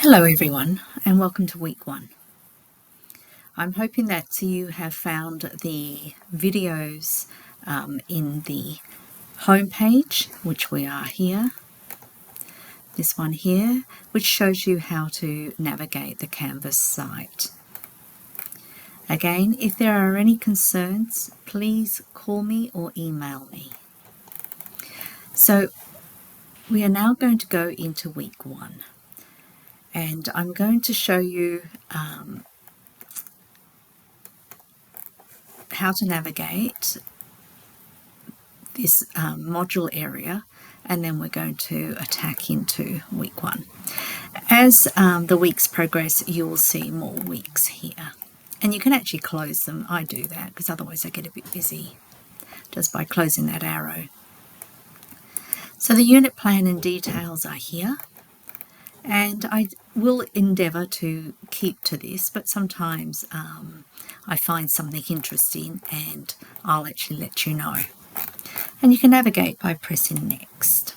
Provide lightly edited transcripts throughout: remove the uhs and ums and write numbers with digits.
Hello everyone and welcome to week 1. I'm hoping that you have found the videos in the home page, which we are here, this one here, which shows you how to navigate the Canvas site. Again, if there are any concerns, please call me or email me. So we are now going to go into week 1. And I'm going to show you how to navigate this module area, and then we're going to attack into week 1. As the weeks progress, you will see more weeks here. And you can actually close them. I do that because otherwise I get a bit busy just by closing that arrow. So the unit plan and details are here. And I will endeavour to keep to this, but sometimes I find something interesting and I'll actually let you know. And you can navigate by pressing next.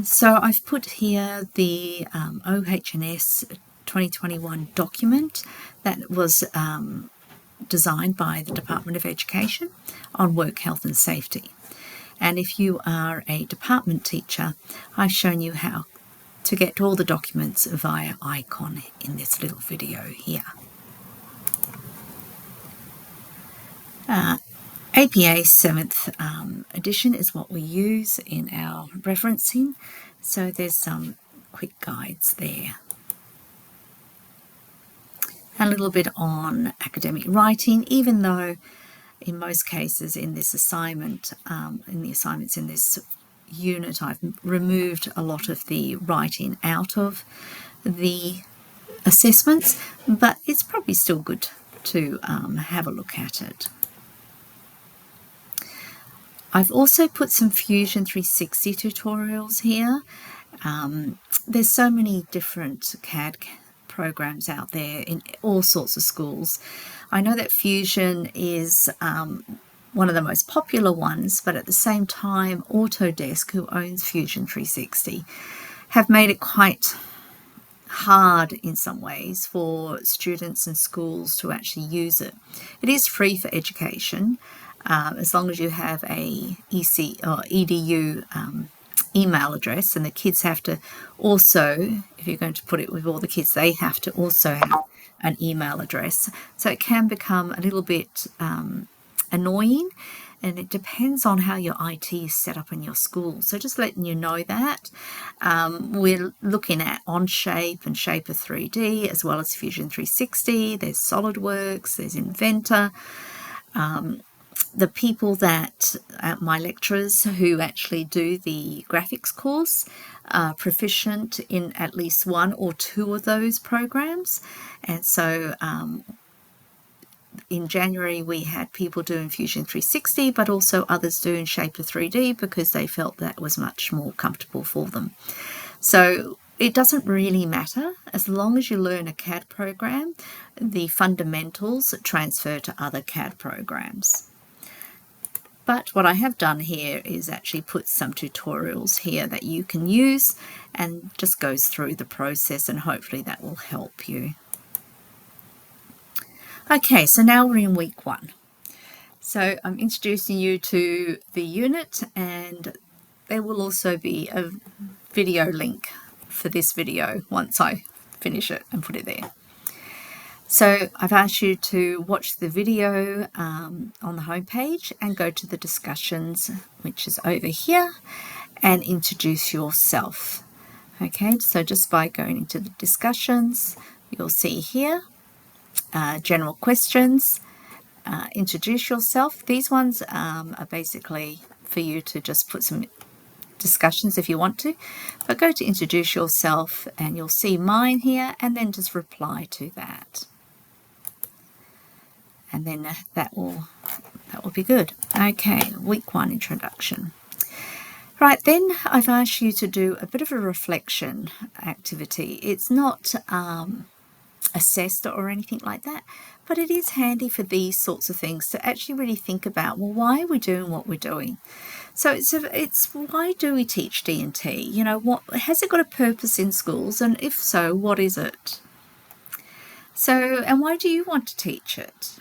So I've put here the OH&S 2021 document that was designed by the Department of Education on work health and safety. And if you are a department teacher, I've shown you how to get all the documents via icon in this little video here. APA 7th edition is what we use in our referencing, so there's some quick guides there. A little bit on academic writing, even though in most cases in this assignment, in the assignments in this unit, I've removed a lot of the writing out of the assessments, but it's probably still good to have a look at it. I've also put some Fusion 360 tutorials here. There's so many different CAD programs out there in all sorts of schools. I know that Fusion is one of the most popular ones, but at the same time, Autodesk, who owns Fusion 360, have made it quite hard in some ways for students and schools to actually use it. It is free for education, as long as you have a EC or EDU email address, and the kids have to also, if you're going to put it with all the kids, they have to also have an email address. So it can become a little bit annoying, and it depends on how your IT is set up in your school. So just letting you know that. We're looking at Onshape and Shaper 3D, as well as Fusion 360. There's SolidWorks, there's Inventor. The people that, my lecturers who actually do the graphics course, are proficient in at least 1 or 2 of those programs. And so in January we had people doing Fusion 360, but also others doing Shaper 3D because they felt that was much more comfortable for them. So it doesn't really matter. As long as you learn a CAD program, the fundamentals transfer to other CAD programs. But what I have done here is actually put some tutorials here that you can use, and just goes through the process, and hopefully that will help you. Okay, so now we're in week 1. So I'm introducing you to the unit, and there will also be a video link for this video once I finish it and put it there. So I've asked you to watch the video on the home page and go to the discussions, which is over here, and introduce yourself. Okay, so just by going into the discussions, you'll see here general questions, introduce yourself. These ones are basically for you to just put some discussions if you want to, but go to introduce yourself and you'll see mine here, and then just reply to that. And then that will be good. Okay, week 1 introduction. Right, then I've asked you to do a bit of a reflection activity. It's not assessed or anything like that, but it is handy for these sorts of things to actually really think about, well, why are we doing what we're doing? So it's why do we teach D&T? You know, what has it got a purpose in schools, and if so, what is it? So, and why do you want to teach it?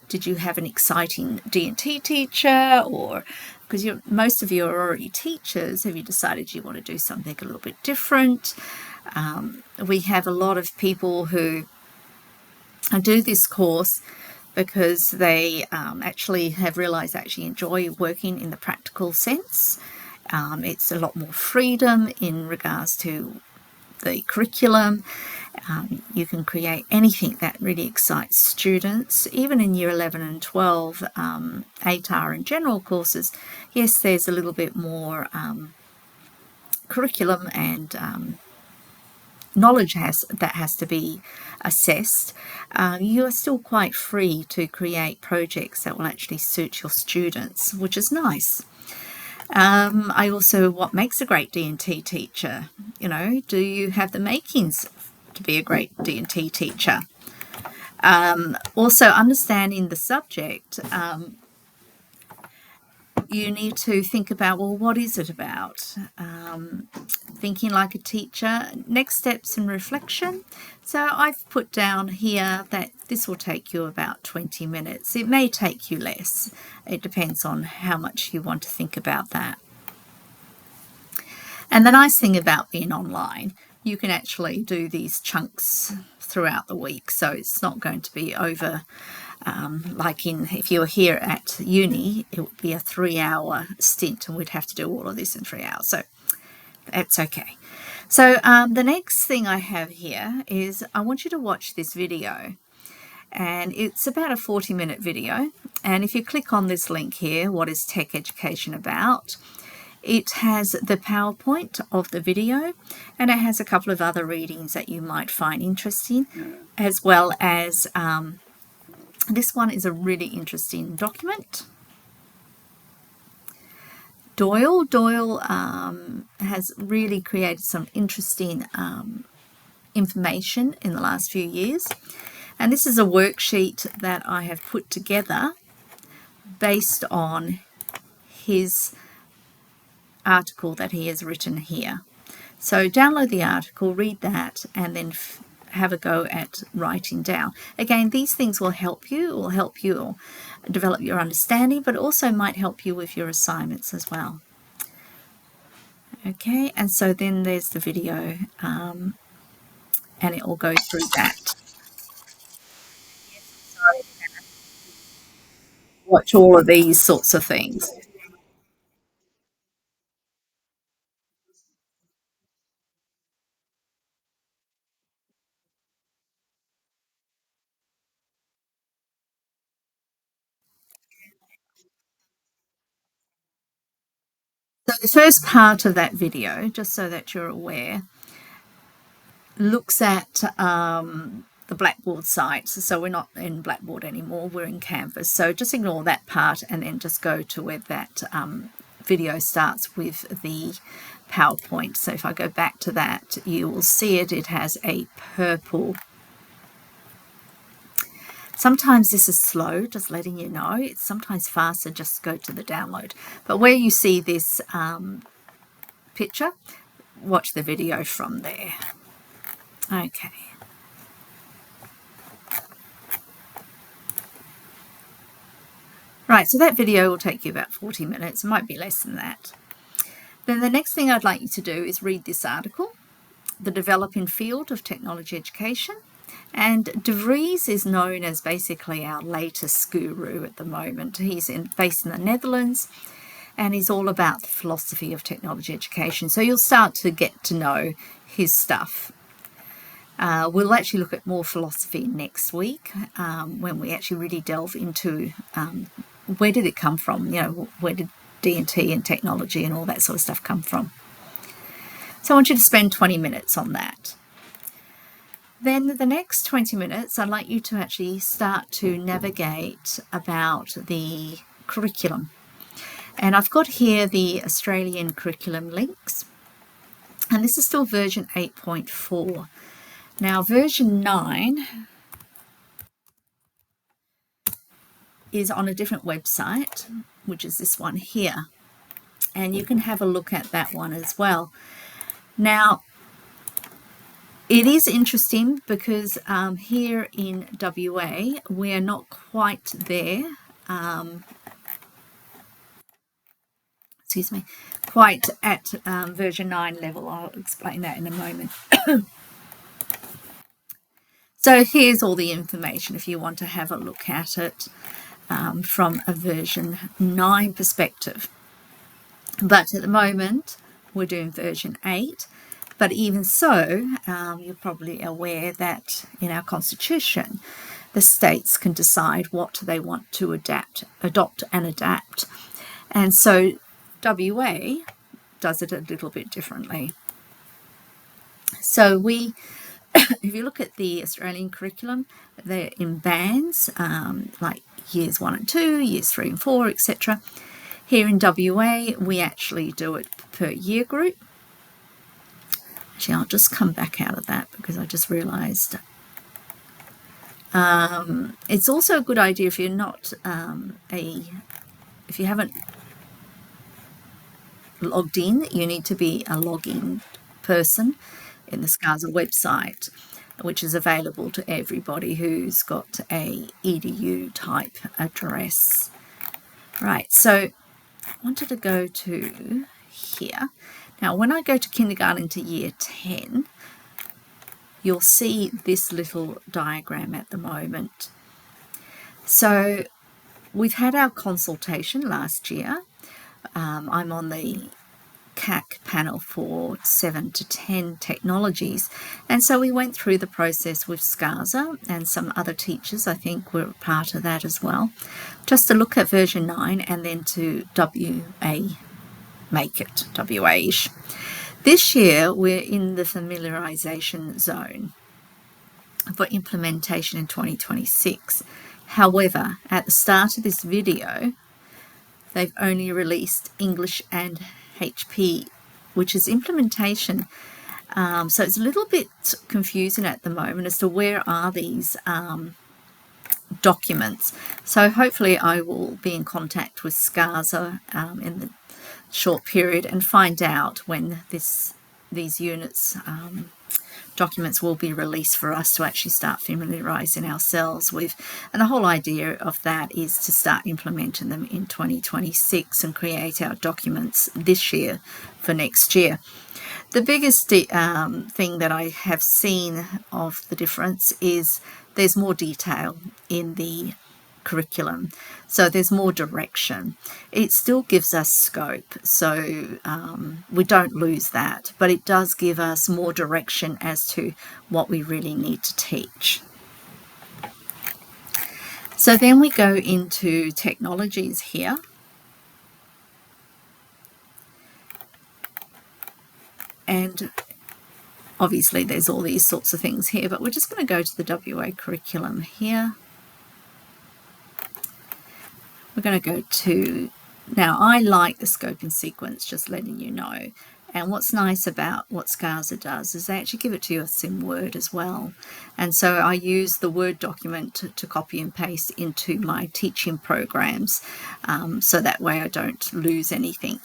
Did you have an exciting D&T teacher, or because most of you are already teachers, have you decided you want to do something a little bit different? We have a lot of people who do this course because they actually have realized they actually enjoy working in the practical sense. It's a lot more freedom in regards to the curriculum. You can create anything that really excites students. Even in year 11 and 12, ATAR and general courses, yes, there's a little bit more curriculum and knowledge that has to be assessed. You are still quite free to create projects that will actually suit your students, which is nice. What makes a great D&T teacher? You know, do you have the makings to be a great D&T teacher? Also, understanding the subject, you need to think about, well, what is it about? Thinking like a teacher, next steps and reflection. So I've put down here that this will take you about 20 minutes. It may take you less. It depends on how much you want to think about that. And the nice thing about being online, you can actually do these chunks throughout the week. So it's not going to be over, if you were here at uni, it would be a 3-hour stint and we'd have to do all of this in 3 hours. So that's okay. So the next thing I have here is I want you to watch this video. And it's about a 40-minute video. And if you click on this link here, what is tech education about? It has the PowerPoint of the video, and it has a couple of other readings that you might find interesting, as well as this one is a really interesting document. Doyle has really created some interesting information in the last few years. And this is a worksheet that I have put together based on his article that he has written here. So download the article, read that, and then have a go at writing down. Again, these things will help you develop your understanding, but also might help you with your assignments as well. Okay, and so then there's the video, and it will go through that. Watch all of these sorts of things. So the first part of that video, just so that you're aware, looks at the Blackboard site. So we're not in Blackboard anymore, we're in Canvas. So just ignore that part and then just go to where that video starts with the PowerPoint. So if I go back to that, you will see it has a purple. Sometimes this is slow, just letting you know. It's sometimes faster, just go to the download. But where you see this picture, watch the video from there. Okay. Right, so that video will take you about 40 minutes. It might be less than that. Then the next thing I'd like you to do is read this article, The Developing Field of Technology Education. And De Vries is known as basically our latest guru at the moment. He's based in the Netherlands, and he's all about the philosophy of technology education. So you'll start to get to know his stuff. We'll actually look at more philosophy next week when we actually really delve into where did it come from? You know, where did D&T and technology and all that sort of stuff come from? So I want you to spend 20 minutes on that. Then the next 20 minutes, I'd like you to actually start to navigate about the curriculum. And I've got here the Australian curriculum links. And this is still version 8.4. Now version 9 is on a different website, which is this one here, and you can have a look at that one as well. Now it is interesting because here in WA we're not quite there, quite at version 9 level. I'll explain that in a moment. So here's all the information if you want to have a look at it from a version 9 perspective. But at the moment we're doing version 8. But even so, you're probably aware that in our Constitution, the states can decide what they want to adopt and adapt. And so WA does it a little bit differently. So if you look at the Australian curriculum, they're in bands, like years 1 and 2, years 3 and 4, etc. Here in WA, we actually do it per year group. Actually, I'll just come back out of that because I just realised it's also a good idea if you're not if you haven't logged in, you need to be a login person in the SCASA website, which is available to everybody who's got a EDU type address. Right, so I wanted to go to here. Now, when I go to kindergarten to year 10, you'll see this little diagram at the moment. So we've had our consultation last year. I'm on the CAC panel for 7 to 10 technologies. And so we went through the process with SCASA, and some other teachers, I think, were part of that as well, just to look at version 9 and then to make it WA-ish. This year we're in the familiarisation zone for implementation in 2026. However, at the start of this video, they've only released English and HP, which is implementation. So it's a little bit confusing at the moment as to where are these documents. So hopefully I will be in contact with SCASA in the short period and find out when these units documents will be released for us to actually start familiarising ourselves with. And the whole idea of that is to start implementing them in 2026 and create our documents this year for next year. The biggest thing that I have seen of the difference is there's more detail in the curriculum, so there's more direction. It still gives us scope, so we don't lose that, but it does give us more direction as to what we really need to teach. So then we go into technologies here. And obviously there's all these sorts of things here, but we're just going to go to the WA curriculum here. We're going to go to, now I like the scope and sequence, just letting you know. And what's nice about what SCASA does is they actually give it to you in Word as well. And so I use the Word document to copy and paste into my teaching programs, so that way I don't lose anything.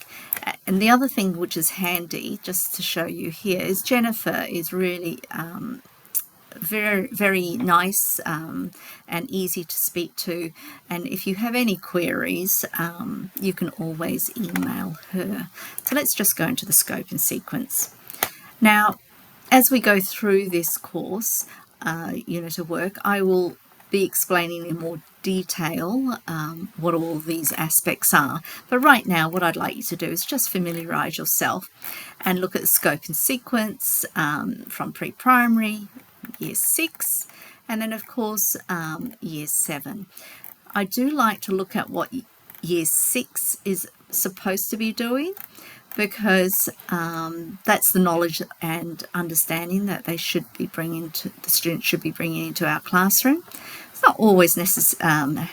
And the other thing which is handy, just to show you here, is Jennifer is really very, very nice and easy to speak to, and if you have any queries you can always email her. So let's just go into the scope and sequence. Now, as we go through this course, unit of work, I will be explaining in more detail what all these aspects are, but right now what I'd like you to do is just familiarise yourself and look at the scope and sequence from pre-primary, year 6, and then of course year 7. I do like to look at what year 6 is supposed to be doing, because that's the knowledge and understanding that they should be bringing to the students should be bringing into our classroom. It's not always necessary,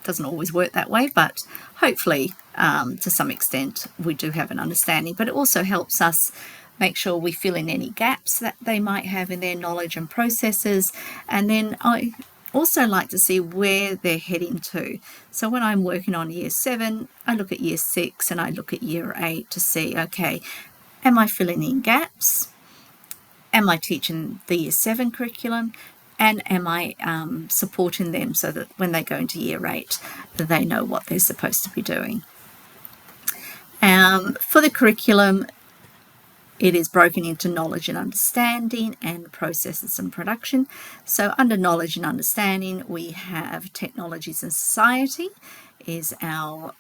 doesn't always work that way, but hopefully to some extent we do have an understanding. But it also helps us make sure we fill in any gaps that they might have in their knowledge and processes. And then I also like to see where they're heading to. So when I'm working on year 7, I look at year 6 and I look at year 8 to see, okay, am I filling in gaps? Am I teaching the year 7 curriculum? And am I supporting them so that when they go into year 8, they know what they're supposed to be doing? For the curriculum, it is broken into knowledge and understanding and processes and production. So under knowledge and understanding, we have technologies and society is our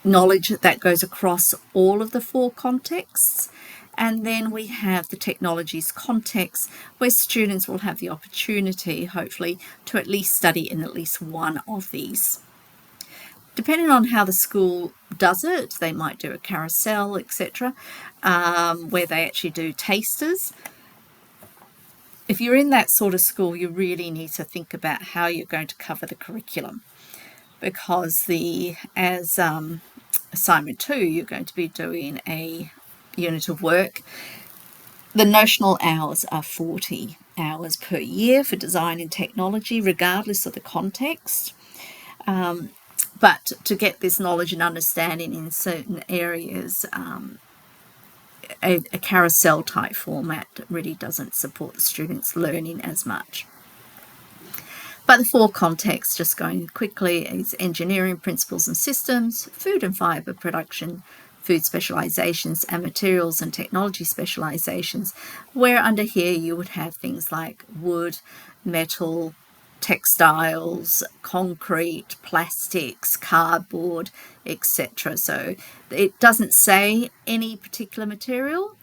knowledge that goes across all of the 4 contexts. And then we have the technologies context, where students will have the opportunity, hopefully, to at least study in at least one of these. Depending on how the school does it, they might do a carousel, etc., where they actually do tasters. If you're in that sort of school, you really need to think about how you're going to cover the curriculum, because as assignment 2, you're going to be doing a unit of work. The notional hours are 40 hours per year for design and technology, regardless of the context. But to get this knowledge and understanding in certain areas, a carousel type format really doesn't support the students' learning as much. But the 4 contexts, just going quickly, is engineering principles and systems, food and fibre production, food specialisations, and materials and technology specialisations, where under here you would have things like wood, metal, textiles, concrete, plastics, cardboard, etc. So it doesn't say any particular material,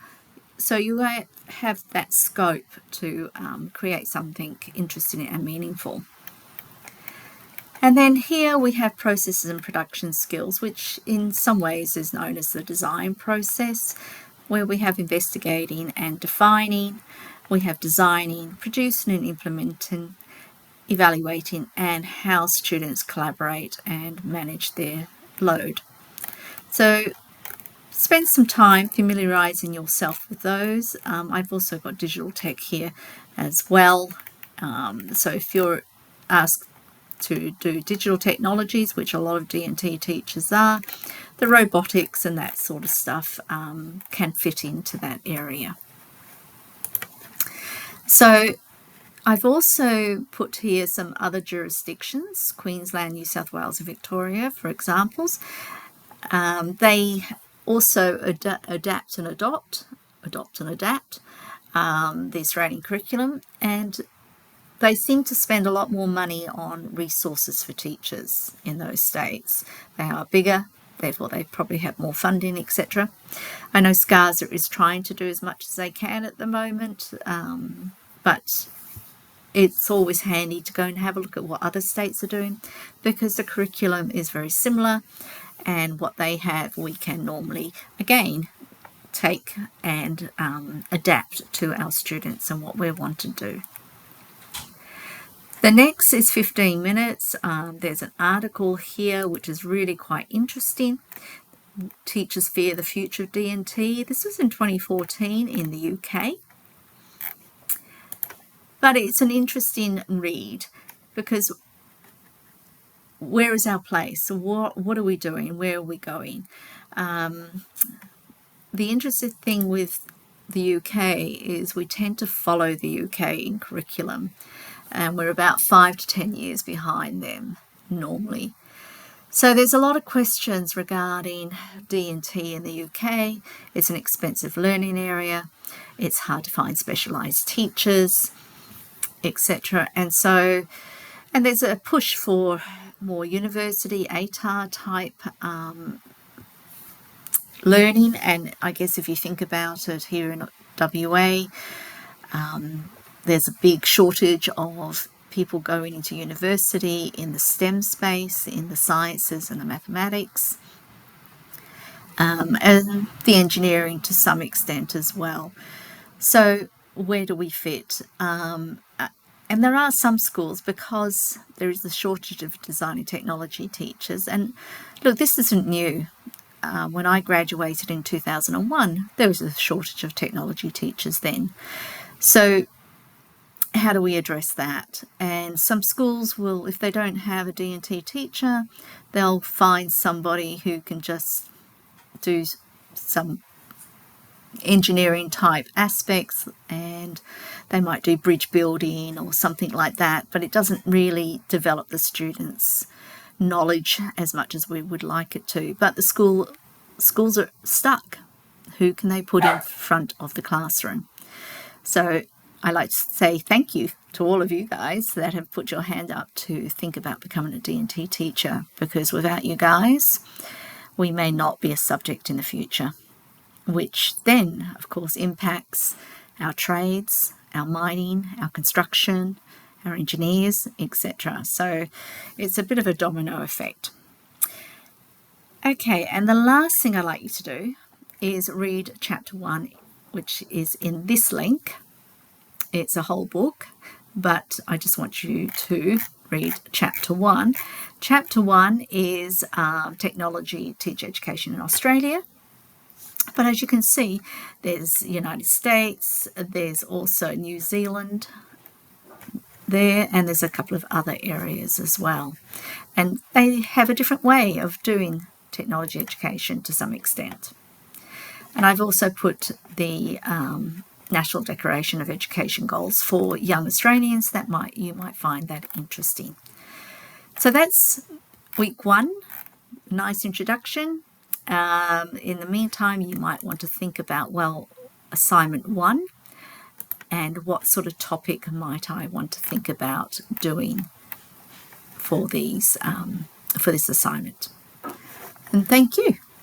so you have that scope to create something interesting and meaningful. And then here we have processes and production skills, which in some ways is known as the design process, where we have investigating and defining, we have designing, producing and implementing, evaluating, and how students collaborate and manage their load. So spend some time familiarising yourself with those. I've also got digital tech here as well. So if you're asked to do digital technologies, which a lot of D&T teachers are, the robotics and that sort of stuff can fit into that area. So I've also put here some other jurisdictions, Queensland, New South Wales and Victoria, for examples. They also adapt and adopt the Australian curriculum, and they seem to spend a lot more money on resources for teachers in those states. They are bigger, therefore they probably have more funding, etc. I know SCASA is trying to do as much as they can at the moment, but it's always handy to go and have a look at what other states are doing, because the curriculum is very similar, and what they have we can normally, again, take and adapt to our students and what we want to do. The next is 15 minutes. There's an article here which is really quite interesting. Teachers fear the future of D&T. This was in 2014 in the UK. But it's an interesting read, because where is our place? What are we doing? Where are we going? The interesting thing with the UK is we tend to follow the UK in curriculum, and we're about 5 to 10 years behind them normally. So there's a lot of questions regarding D&T in the UK. It's an expensive learning area. It's hard to find specialised teachers, etc. And there's a push for more university ATAR type learning. And I guess if you think about it, here in WA, there's a big shortage of people going into university in the STEM space, in the sciences and the mathematics, and the engineering to some extent as well. So where do we fit? And there are some schools, because there is a shortage of design and technology teachers. And look, this isn't new. when I graduated in 2001, there was a shortage of technology teachers then. So how do we address that? And some schools will, if they don't have a D&T teacher, they'll find somebody who can just do some engineering type aspects, and they might do bridge building or something like that, but it doesn't really develop the students' knowledge as much as we would like it to. But the schools are stuck. Who can they put in front of the classroom? So I like to say thank you to all of you guys that have put your hand up to think about becoming a D&T teacher, because without you guys, we may not be a subject in the future, which then, of course, impacts our trades, our mining, our construction, our engineers, etc. So it's a bit of a domino effect. Okay, and the last thing I'd like you to do is read Chapter 1, which is in this link. It's a whole book, but I just want you to read Chapter 1. Chapter 1 is Technology Teacher Education in Australia. But as you can see, there's the United States, there's also New Zealand there, and there's a couple of other areas as well. And they have a different way of doing technology education to some extent. And I've also put the National Declaration of Education Goals for young Australians. You might find that interesting. So that's week 1, nice introduction. In the meantime, you might want to think about, well, assignment 1, and what sort of topic might I want to think about doing for this assignment. And thank you.